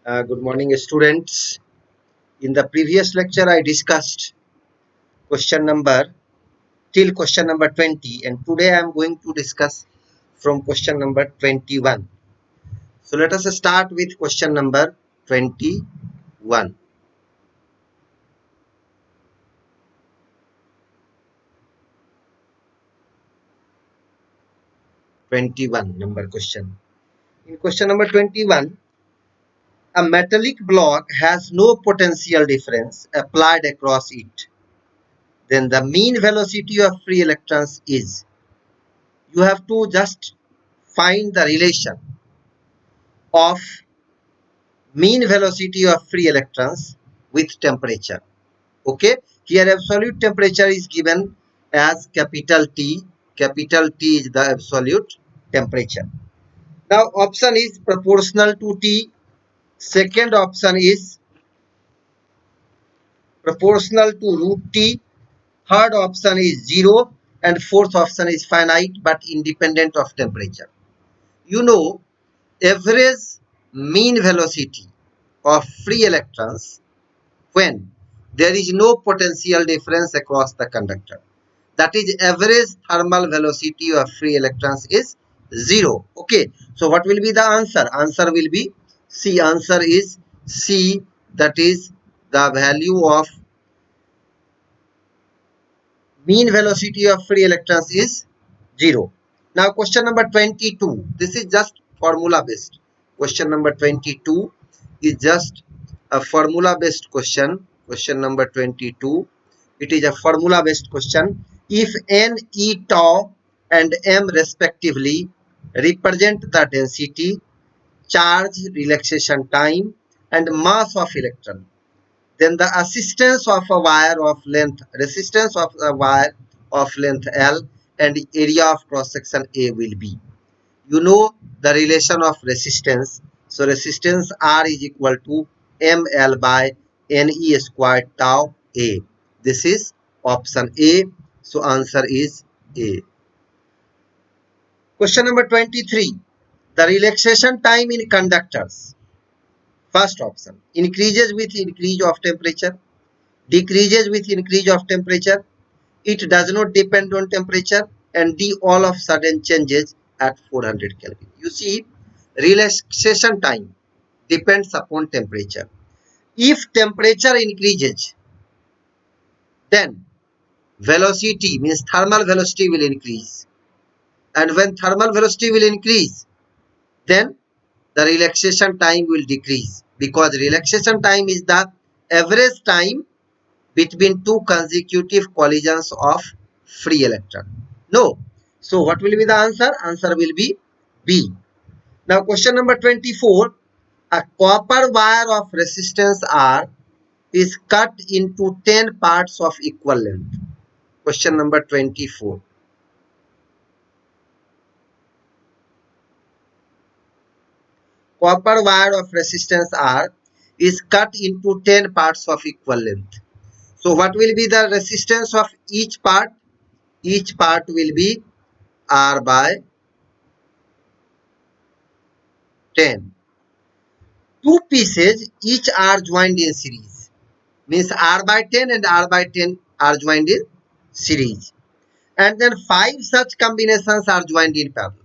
Good morning, students. In the previous lecture, I discussed question number till question number 20, and today I am going to discuss from question number 21. So let us start with question number 21. 21 number question. In question number 21, a metallic block has no potential difference applied across it. Then the mean velocity of free electrons is. You have to just find the relation of mean velocity of free electrons with temperature. Okay, here absolute temperature is given as capital T. Capital T is the absolute temperature. Now option is proportional to T. Second option is proportional to root T. Third option is 0. And fourth option is finite but independent of temperature. You know, average mean velocity of free electrons when there is no potential difference across the conductor. That is, average thermal velocity of free electrons is 0. Okay, so what will be the answer? Answer will be C. Answer is C, that is the value of mean velocity of free electrons is 0. Now question number 22. This is just formula based. Question number 22 is just a formula based question. Question number 22. It is a formula based question. If n, e, tau and m respectively represent the density, charge, relaxation time and mass of electron, then the assistance of a wire of length, resistance of a wire of length L and area of cross section A will be. You know the relation of resistance. So resistance R is equal to ML by NE squared tau A. This is option A. So answer is A. Question number 23. The relaxation time in conductors. First option, increases with increase of temperature, decreases with increase of temperature, it does not depend on temperature, and D, all of sudden changes at 400 Kelvin. You see, relaxation time depends upon temperature. If temperature increases, then velocity means thermal velocity will increase. And when thermal velocity will increase, then the relaxation time will decrease, because relaxation time is the average time between two consecutive collisions of free electron. No. So what will be the answer? Answer will be B. Now question number 24. A copper wire of resistance R is cut into 10 parts of equal length. Question number 24. Copper wire of resistance R is cut into 10 parts of equal length. So what will be the resistance of each part? Each part will be R by 10. Two pieces each are joined in series. Means R by 10 and R by 10 are joined in series. And then 5 such combinations are joined in parallel.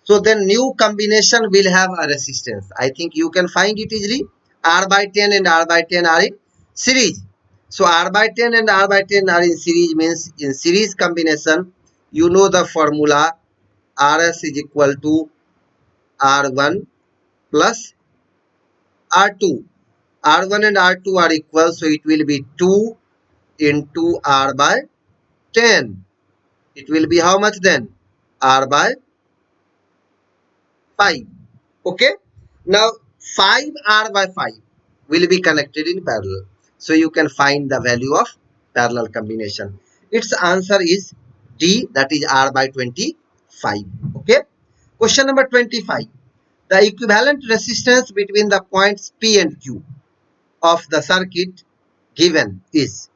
So then new combination will have a resistance. I think you can find it easily. R by 10 and R by 10 are in series. So R by 10 and R by 10 are in series, means in series combination, you know the formula, Rs is equal to R1 plus R2. R1 and R2 are equal, so it will be 2 into R by 10. It will be how much then? R by 5. Okay. Now 5 R by 5 will be connected in parallel. So you can find the value of parallel combination. Its answer is D, that is R by 25. Okay. Question number 25. The equivalent resistance between the points P and Q of the circuit given is.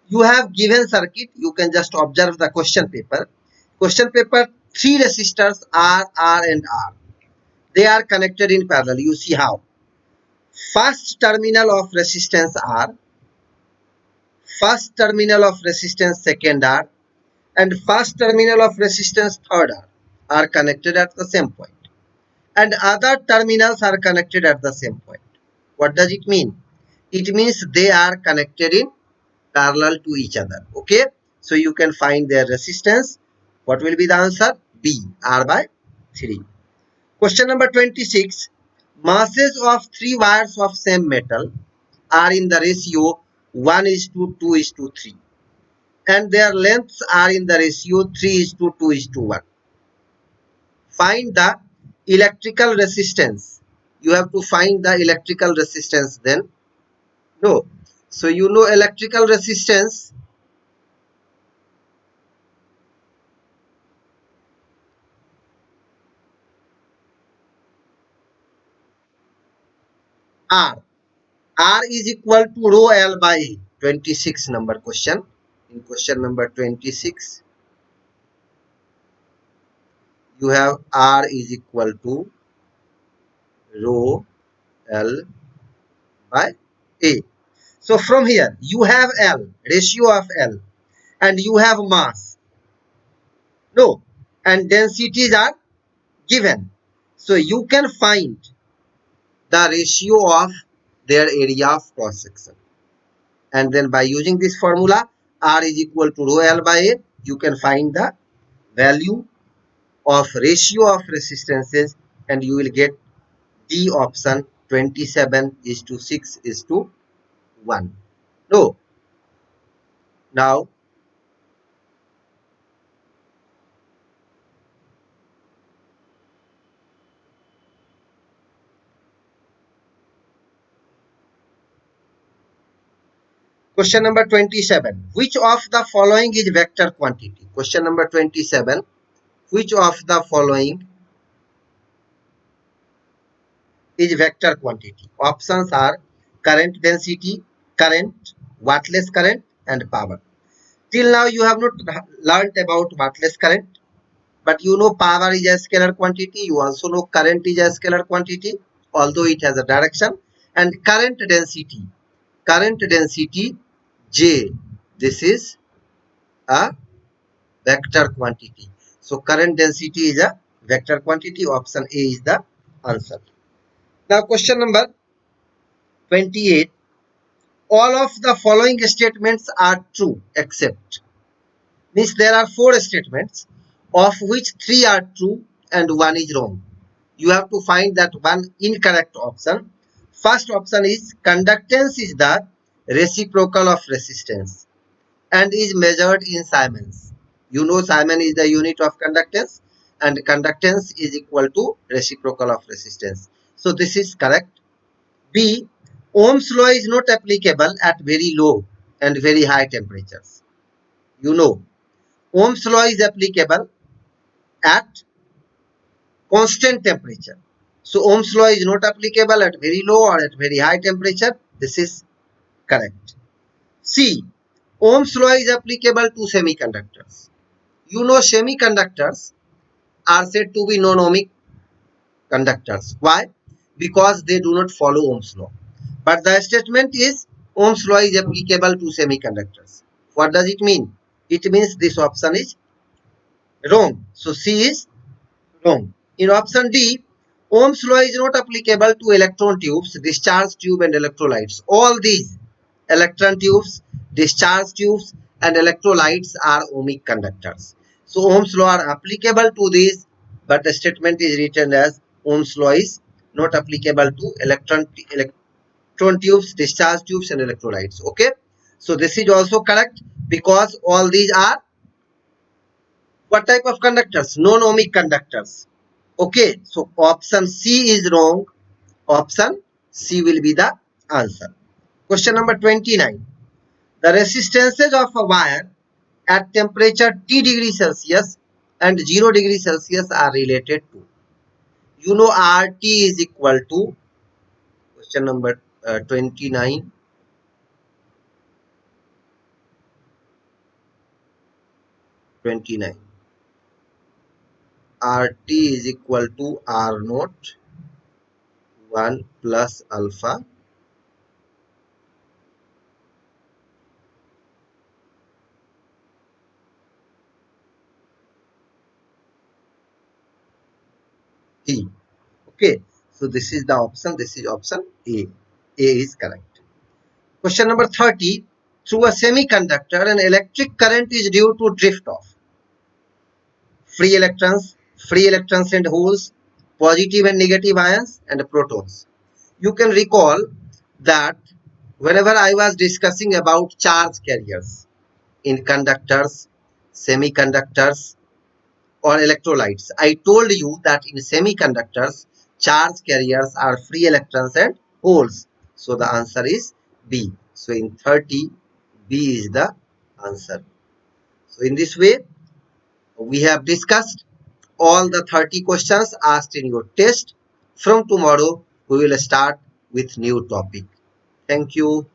You have given circuit, you can just observe the question paper. Question paper, 3 resistors R, R and R. They are connected in parallel. You see how. First terminal of resistance R, first terminal of resistance second R, and first terminal of resistance third R are connected at the same point, and other terminals are connected at the same point. What does it mean? It means they are connected in parallel to each other. Okay, so you can find their resistance. What will be the answer? B, R by 3. Question number 26. Masses of three wires of same metal are in the ratio 1 is to 2 is to 3, and their lengths are in the ratio 3 is to 2 is to 1. Find the electrical resistance. You have to find the electrical resistance then. No. So you know electrical resistance R. R is equal to rho L by A. 26 number question. In question number 26, you have R is equal to rho L by A. So from here, you have L, ratio of L, and you have mass. No, and densities are given. So you can find the ratio of their area of cross section. And then by using this formula, R is equal to rho L by A, you can find the value of ratio of resistances, and you will get D option 27 is to 6 is to 1. No. Now, question number 27. Which of the following is vector quantity? Question number 27. Which of the following is vector quantity? Options are current density, current, wattless current, and power. Till now, you have not learnt about wattless current, but you know power is a scalar quantity. You also know current is a scalar quantity, although it has a direction. And current density J, this is a vector quantity. So current density is a vector quantity. Option A is the answer. Now question number 28. All of the following statements are true except, means there are four statements of which three are true and one is wrong. You have to find that one incorrect option. First option is conductance is the reciprocal of resistance and is measured in Siemens. You know Siemens is the unit of conductance, and conductance is equal to reciprocal of resistance. So this is correct. B. Ohm's law is not applicable at very low and very high temperatures. You know Ohm's law is applicable at constant temperature. So Ohm's law is not applicable at very low or at very high temperature. This is correct. C. Ohm's law is applicable to semiconductors. You know semiconductors are said to be non-ohmic conductors. Why? Because they do not follow Ohm's law. But the statement is Ohm's law is applicable to semiconductors. What does it mean? It means this option is wrong. So C is wrong. In option D, Ohm's law is not applicable to electron tubes, discharge tube and electrolytes. All these electron tubes, discharge tubes and electrolytes are ohmic conductors. So Ohm's law are applicable to these, but the statement is written as Ohm's law is not applicable to electron tubes, discharge tubes and electrolytes. Okay. So this is also correct because all these are what type of conductors? Non-ohmic conductors. Okay, so option C is wrong. Option C will be the answer. Question number 29. The resistances of a wire at temperature T degree Celsius and 0 degree Celsius are related to. You know RT is equal to, question number 29. RT is equal to R naught 1 plus alpha T. Okay, so this is the option. This is option A. A is correct. Question number 30. Through a semiconductor, an electric current is due to drift off. Free electrons and holes, positive and negative ions, and protons. You can recall that whenever I was discussing about charge carriers in conductors, semiconductors, or electrolytes, I told you that in semiconductors, charge carriers are free electrons and holes. So the answer is B. So in 30, B is the answer. So in this way, we have discussed all the 30 questions asked in your test. From tomorrow, we will start with new topic. Thank you.